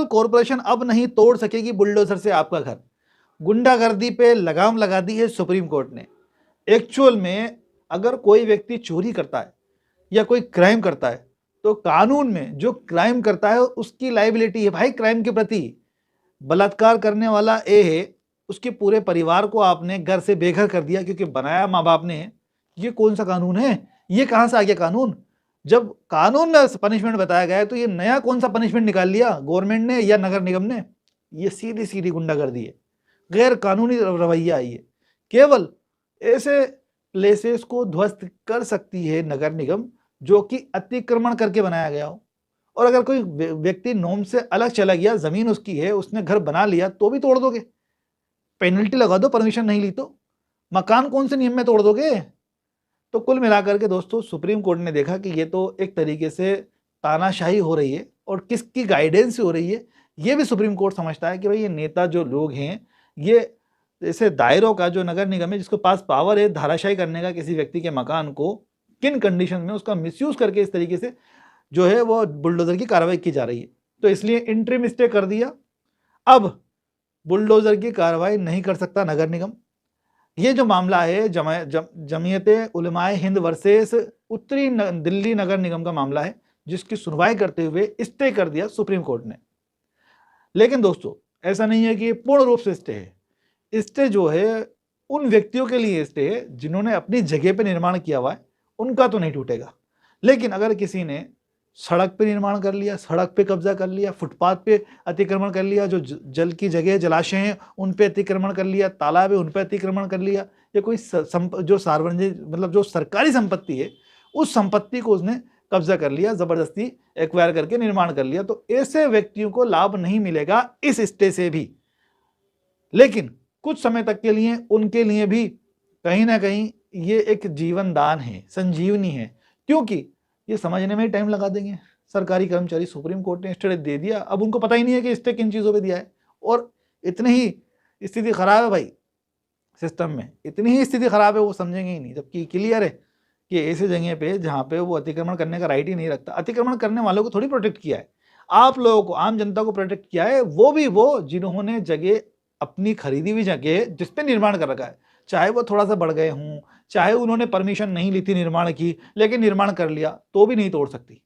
Corporation अब नहीं तोड़ सकेगी बुलडोजर से आपका घर। गुंडागर्दी पे लगाम लगा दी है सुप्रीम कोर्ट ने। एक्चुअल में अगर कोई व्यक्ति चोरी करता है या कोई क्राइम करता है तो कानून में जो क्राइम करता है उसकी लायबिलिटी है भाई क्राइम के प्रति। बलात्कार करने वाला ए है, उसके पूरे परिवार को आपने घर से बेघर कर दिया क्योंकि बनाया माँ बाप ने। ये कौन सा कानून है? ये कहां से आ गया कानून? जब कानून में पनिशमेंट बताया गया है तो ये नया कौन सा पनिशमेंट निकाल लिया गवर्नमेंट ने या नगर निगम ने? ये सीधी सीधी गुंडागर्दी है, गैर कानूनी रवैया है ये। केवल ऐसे प्लेसेस को ध्वस्त कर सकती है नगर निगम जो कि अतिक्रमण करके बनाया गया हो। और अगर कोई व्यक्ति नॉर्म से अलग चला गया, जमीन उसकी है, उसने घर बना लिया तो भी तोड़ दोगे? पेनल्टी लगा दो, परमिशन नहीं ली तो। मकान कौन से नियम में तोड़ दोगे? तो कुल मिलाकर के दोस्तों सुप्रीम कोर्ट ने देखा कि ये तो एक तरीके से तानाशाही हो रही है और किसकी गाइडेंस से हो रही है ये भी सुप्रीम कोर्ट समझता है कि भाई ये नेता जो लोग हैं, ये ऐसे दायरों का जो नगर निगम है जिसके पास पावर है धाराशाही करने का किसी व्यक्ति के मकान को, किन कंडीशन में उसका मिसयूज करके इस तरीके से जो है वो बुलडोजर की कार्रवाई की जा रही है। तो इसलिए इंटरिम स्टे कर दिया। अब बुलडोजर की कार्रवाई नहीं कर सकता नगर निगम। ये जो मामला है जमीयते उलमाए हिंद वर्सेस उत्तरी दिल्ली नगर निगम का मामला है जिसकी सुनवाई करते हुए स्टे कर दिया सुप्रीम कोर्ट ने। लेकिन दोस्तों ऐसा नहीं है कि पूर्ण रूप से स्टे है। स्टे जो है उन व्यक्तियों के लिए स्टे है जिन्होंने अपनी जगह पे निर्माण किया हुआ है, उनका तो नहीं टूटेगा। लेकिन अगर किसी ने सड़क पे निर्माण कर लिया, सड़क पे कब्जा कर लिया, फुटपाथ पे अतिक्रमण कर लिया, जो जल की जगह जलाशय हैं उन पे अतिक्रमण कर लिया, तालाब है उन पे अतिक्रमण कर लिया, या कोई जो सार्वजनिक मतलब जो सरकारी संपत्ति है उस संपत्ति को उसने कब्जा कर लिया, जबरदस्ती एक्वायर करके निर्माण कर लिया, तो ऐसे व्यक्तियों को लाभ नहीं मिलेगा इस स्टे से भी। लेकिन कुछ समय तक के लिए उनके लिए भी कहीं ना कहीं ये एक जीवन दान है, संजीवनी है, क्योंकि ये समझने में ही टाइम लगा देंगे सरकारी कर्मचारी। सुप्रीम कोर्ट ने स्टे दे दिया, अब उनको पता ही नहीं है कि स्टे किन चीज़ों पे दिया है। और इतनी ही स्थिति खराब है भाई सिस्टम में, इतनी ही स्थिति खराब है वो समझेंगे ही नहीं, जबकि क्लियर है कि ऐसी जगह पे जहाँ पे वो अतिक्रमण करने का राइट ही नहीं रखता। अतिक्रमण करने वालों को थोड़ी प्रोटेक्ट किया है, आप लोगों को, आम जनता को प्रोटेक्ट किया है, वो भी वो जिन्होंने जगह अपनी खरीदी हुई जगह जिसपे निर्माण कर रखा है, चाहे वो थोड़ा सा बढ़ गए हों, चाहे उन्होंने परमिशन नहीं ली थी निर्माण की लेकिन निर्माण कर लिया, तो भी नहीं तोड़ सकती।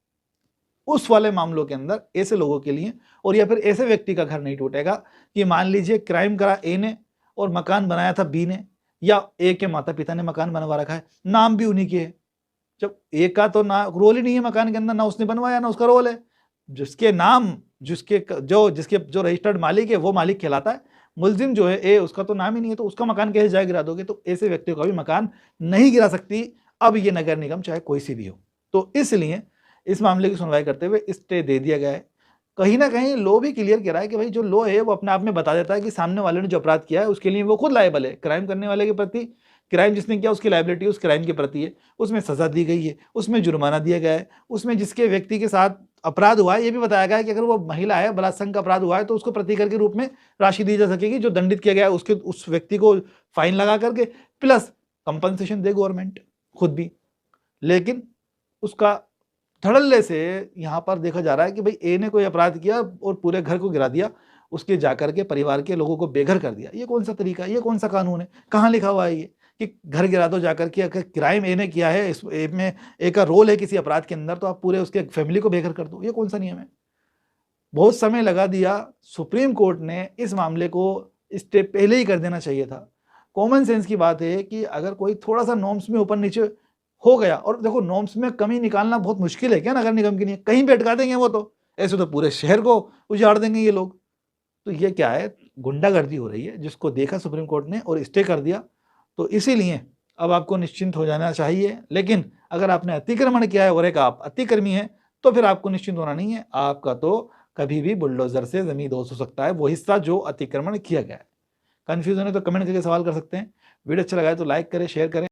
उस वाले मामलों के अंदर ऐसे लोगों के लिए, और या फिर ऐसे व्यक्ति का घर नहीं टूटेगा कि मान लीजिए क्राइम करा ए ने और मकान बनाया था बी ने, या ए के माता पिता ने मकान बनवा रखा है, नाम भी उन्हीं के है। जब ए का तो ना रोल ही नहीं है मकान के अंदर, ना उसने बनवाया ना उसका रोल है, जिसके नाम जिसके जो रजिस्टर्ड मालिक है वो मालिक कहलाता है। मुलजिम जो है ए, उसका तो नाम ही नहीं है, तो उसका मकान कैसे जाए गिरा दोगे? तो ऐसे व्यक्तियों का भी मकान नहीं गिरा सकती अब ये नगर निगम, चाहे कोई सी भी हो। तो इसलिए इस मामले की सुनवाई करते हुए स्टे दे दिया गया है। कहीं ना कहीं लॉ भी क्लियर कह रहा है कि भाई जो लॉ है वो अपने आप में बता देता है कि सामने वाले ने जो अपराध किया है उसके लिए वो खुद लायबल है। क्राइम करने वाले के प्रति, क्राइम जिसने किया उसकी लायबिलिटी उस क्राइम के प्रति है, उसमें सजा दी गई है, उसमें जुर्माना दिया गया है, उसमें जिसके व्यक्ति के साथ अपराध हुआ है ये भी बताया गया है कि अगर वो महिला है, बलात्संग का अपराध हुआ है तो उसको प्रतिकर के रूप में राशि दी जा सकेगी जो दंडित किया गया है, उसके उस व्यक्ति को फाइन लगा करके प्लस कंपनसेशन दे गवर्नमेंट खुद भी। लेकिन उसका धड़ल्ले से यहाँ पर देखा जा रहा है कि भाई ए ने कोई अपराध किया और पूरे घर को गिरा दिया, उसके जाकर के परिवार के लोगों को बेघर कर दिया। ये कौन सा तरीका है? ये कौन सा कानून है? कहाँ लिखा हुआ है ये कि घर गिरा दो जाकर के? अगर क्राइम ए ने किया है, इस ए में ए का रोल है किसी अपराध के अंदर, तो आप पूरे उसके फैमिली को बेघर कर दो। ये कौन सा नियम है? बहुत समय लगा दिया सुप्रीम कोर्ट ने, इस मामले को स्टे पहले ही कर देना चाहिए था। कॉमन सेंस की बात है कि अगर कोई थोड़ा सा नॉर्म्स में ऊपर नीचे हो गया, और देखो नॉर्म्स में कमी निकालना बहुत मुश्किल है क्या नगर निगम के लिए? कहीं पे अटका देंगे वो, तो ऐसे तो पूरे शहर को उजाड़ देंगे ये लोग। तो ये क्या है? गुंडागर्दी हो रही है जिसको देखा सुप्रीम कोर्ट ने और स्टे कर दिया। तो इसीलिए अब आपको निश्चिंत हो जाना चाहिए। लेकिन अगर आपने अतिक्रमण किया है और एक आप अतिक्रमी हैं तो फिर आपको निश्चिंत होना नहीं है, आपका तो कभी भी बुलडोजर से जमीन दोस्त हो सकता है वो हिस्सा जो अतिक्रमण किया गया है। कंफ्यूजन है तो कमेंट करके सवाल कर सकते हैं। वीडियो अच्छा लगा है तो लाइक करें, शेयर करें।